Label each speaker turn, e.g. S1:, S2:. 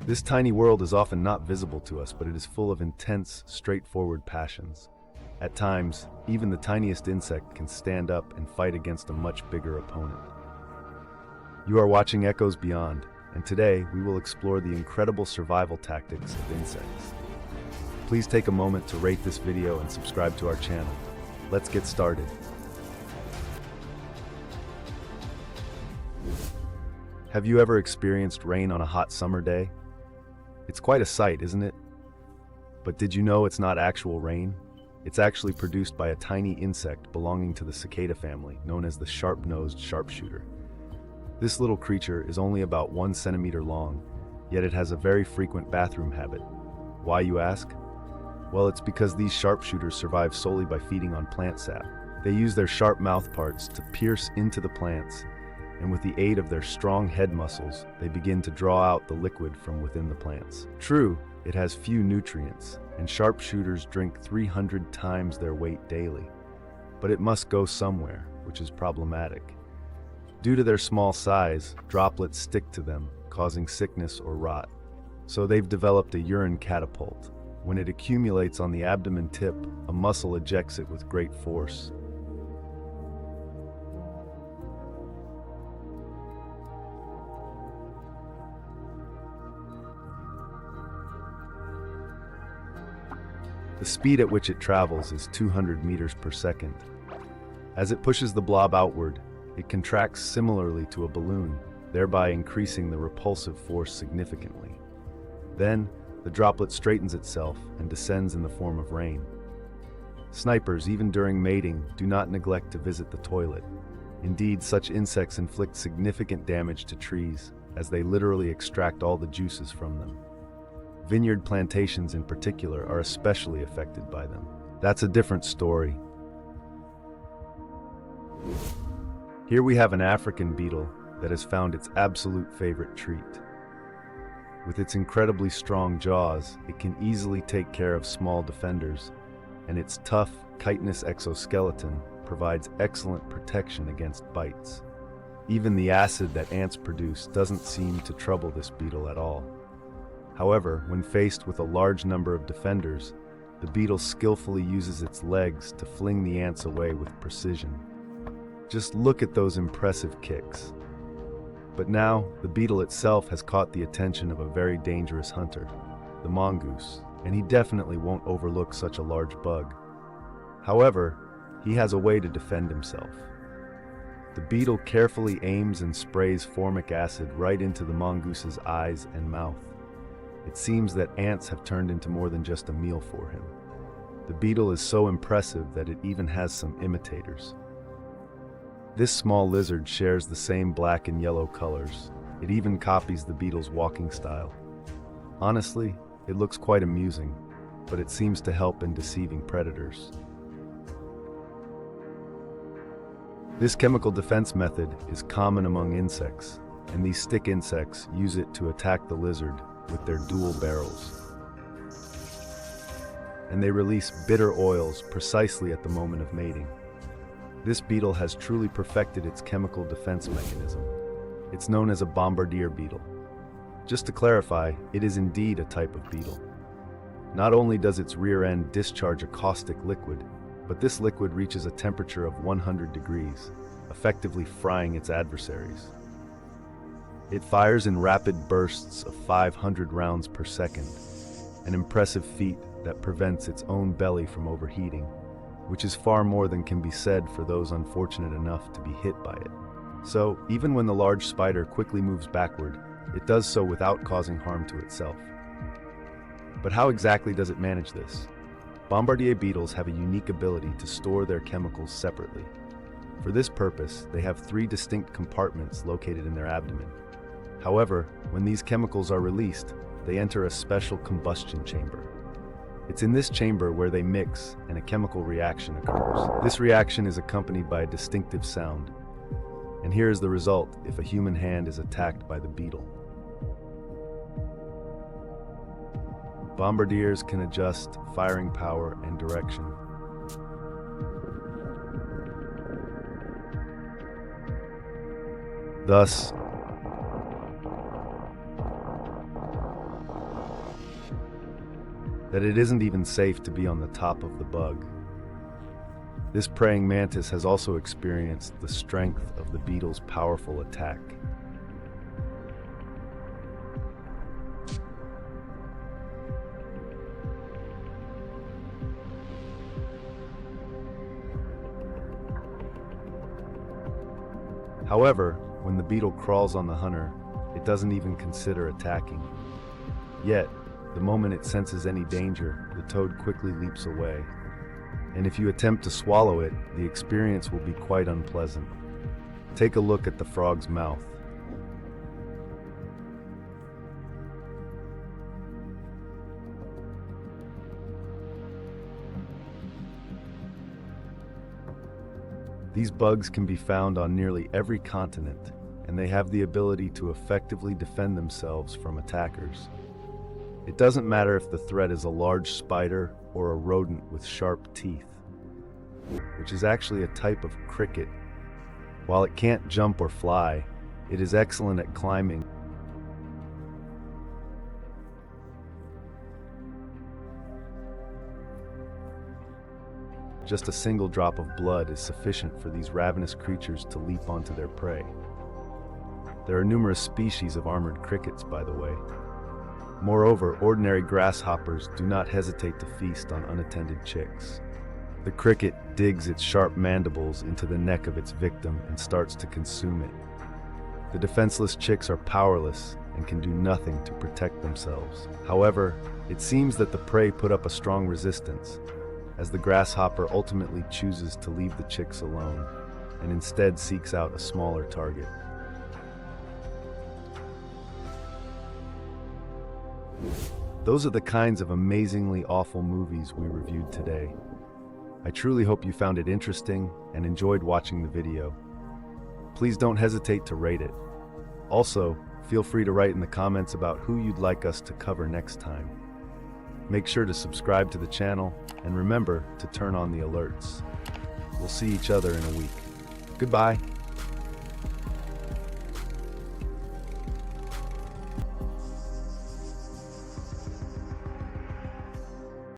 S1: This tiny world is often not visible to us, but it is full of intense, straightforward passions. At times, even the tiniest insect can stand up and fight against a much bigger opponent. You are watching Echoes Beyond, and today we will explore the incredible survival tactics of insects. Please take a moment to rate this video and subscribe to our channel. Let's get started. Have you ever experienced rain on a hot summer day? It's quite a sight, isn't it? But did you know it's not actual rain? It's actually produced by a tiny insect belonging to the cicada family, known as the sharp-nosed sharpshooter. This little creature is only about 1 centimeter long, yet it has a very frequent bathroom habit. Why, you ask? Well, it's because these sharpshooters survive solely by feeding on plant sap. They use their sharp mouth parts to pierce into the plants, and with the aid of their strong head muscles, they begin to draw out the liquid from within the plants. True, it has few nutrients, and sharpshooters drink 300 times their weight daily. But it must go somewhere, which is problematic. Due to their small size, droplets stick to them, causing sickness or rot. So they've developed a urine catapult. When it accumulates on the abdomen tip, a muscle ejects it with great force. The speed at which it travels is 200 meters per second. As it pushes the blob outward, it contracts similarly to a balloon, thereby increasing the repulsive force significantly. Then, the droplet straightens itself and descends in the form of rain. Snipers, even during mating, do not neglect to visit the toilet. Indeed, such insects inflict significant damage to trees, as they literally extract all the juices from them. Vineyard plantations in particular are especially affected by them. That's a different story. Here we have an African beetle that has found its absolute favorite treat. With its incredibly strong jaws, it can easily take care of small defenders, and its tough, chitinous exoskeleton provides excellent protection against bites. Even the acid that ants produce doesn't seem to trouble this beetle at all. However, when faced with a large number of defenders, the beetle skillfully uses its legs to fling the ants away with precision. Just look at those impressive kicks. But now, the beetle itself has caught the attention of a very dangerous hunter, the mongoose, and he definitely won't overlook such a large bug. However, he has a way to defend himself. The beetle carefully aims and sprays formic acid right into the mongoose's eyes and mouth. It seems that ants have turned into more than just a meal for him. The beetle is so impressive that it even has some imitators. This small lizard shares the same black and yellow colors. It even copies the beetle's walking style. Honestly, it looks quite amusing, but it seems to help in deceiving predators. This chemical defense method is common among insects, and these stick insects use it to attack the lizard with their dual barrels. And they release bitter oils precisely at the moment of mating. This beetle has truly perfected its chemical defense mechanism. It's known as a bombardier beetle. Just to clarify, it is indeed a type of beetle. Not only does its rear end discharge a caustic liquid, but this liquid reaches a temperature of 100 degrees, effectively frying its adversaries. It fires in rapid bursts of 500 rounds per second, an impressive feat that prevents its own belly from overheating, which is far more than can be said for those unfortunate enough to be hit by it. So, even when the large spider quickly moves backward, it does so without causing harm to itself. But how exactly does it manage this? Bombardier beetles have a unique ability to store their chemicals separately. For this purpose, they have 3 distinct compartments located in their abdomen. However, when these chemicals are released, they enter a special combustion chamber. It's in this chamber where they mix and a chemical reaction occurs. This reaction is accompanied by a distinctive sound. And here is the result if a human hand is attacked by the beetle. Bombardiers can adjust firing power and direction. Thus, that it isn't even safe to be on the top of the bug. This praying mantis has also experienced the strength of the beetle's powerful attack. However, when the beetle crawls on the hunter, it doesn't even consider attacking. Yet, the moment it senses any danger, the toad quickly leaps away. And if you attempt to swallow it, the experience will be quite unpleasant. Take a look at the frog's mouth. These bugs can be found on nearly every continent, and they have the ability to effectively defend themselves from attackers. It doesn't matter if the threat is a large spider or a rodent with sharp teeth, which is actually a type of cricket. While it can't jump or fly, it is excellent at climbing. Just a single drop of blood is sufficient for these ravenous creatures to leap onto their prey. There are numerous species of armored crickets, by the way. Moreover, ordinary grasshoppers do not hesitate to feast on unattended chicks. The cricket digs its sharp mandibles into the neck of its victim and starts to consume it. The defenseless chicks are powerless and can do nothing to protect themselves. However, it seems that the prey put up a strong resistance, as the grasshopper ultimately chooses to leave the chicks alone and instead seeks out a smaller target. Those are the kinds of amazingly awful movies we reviewed today. I truly hope you found it interesting and enjoyed watching the video. Please don't hesitate to rate it. Also, feel free to write in the comments about who you'd like us to cover next time. Make sure to subscribe to the channel and remember to turn on the alerts. We'll see each other in a week. Goodbye.